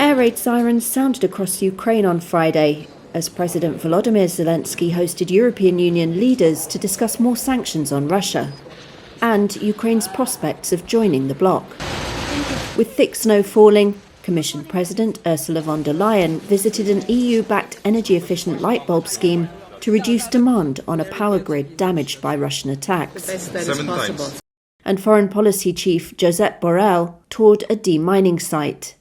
Air raid sirens sounded across Ukraine on Friday as President Volodymyr Zelenskiy hosted European Union leaders to discuss more sanctions on Russia and Ukraine's prospects of joining the bloc. With thick snow falling, Commission President Ursula von der Leyen visited an EU-backed energy-efficient light bulb scheme to reduce demand on a power grid damaged by Russian attacks. 7 times. And Foreign Policy Chief Josep Borrell toured a demining site.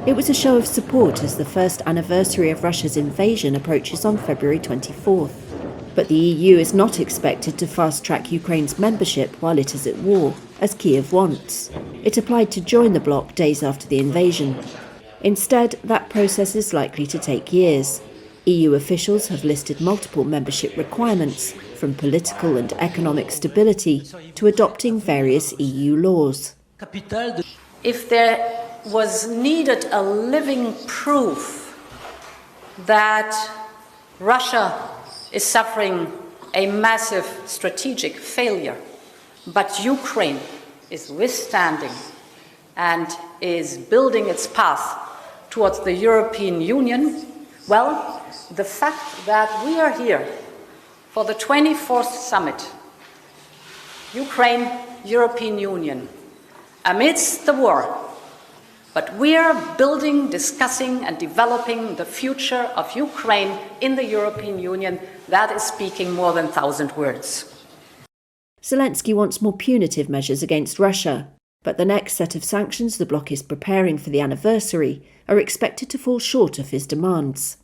It was a show of support as the first anniversary of Russia's invasion approaches on February 24th. But the EU is not expected to fast-track Ukraine's membership while it is at war, as Kyiv wants. It applied to join the bloc days after the invasion. Instead, that process is likely to take years. EU officials have listed multiple membership requirements, from political and economic stability to adopting various EU laws. If there was needed a living proof that Russia is suffering a massive strategic failure, but Ukraine is withstanding and is building its path towards the European Union, well, the fact that we are here for the 24th summit, Ukraine, European Union, amidst the war, but we are building, discussing and developing the future of Ukraine in the European Union. That is speaking more than 1,000 words. Zelensky wants more punitive measures against Russia, but the next set of sanctions the bloc is preparing for the anniversary are expected to fall short of his demands.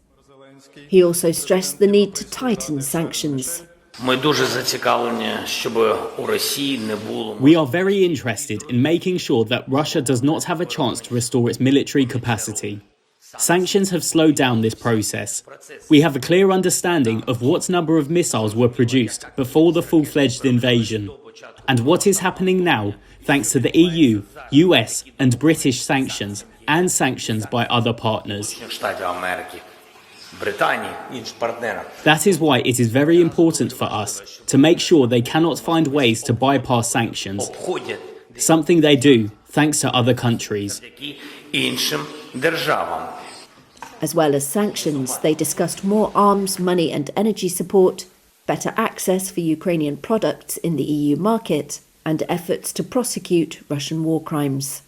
He also stressed the need to tighten sanctions. We are very interested in making sure that Russia does not have a chance to restore its military capacity. Sanctions have slowed down this process. We have a clear understanding of what number of missiles were produced before the full-fledged invasion, and what is happening now thanks to the EU, US and British sanctions and sanctions by other partners. That is why it is very important for us to make sure they cannot find ways to bypass sanctions, something they do thanks to other countries. As well as sanctions, they discussed more arms, money and energy support, better access for Ukrainian products in the EU market, and efforts to prosecute Russian war crimes.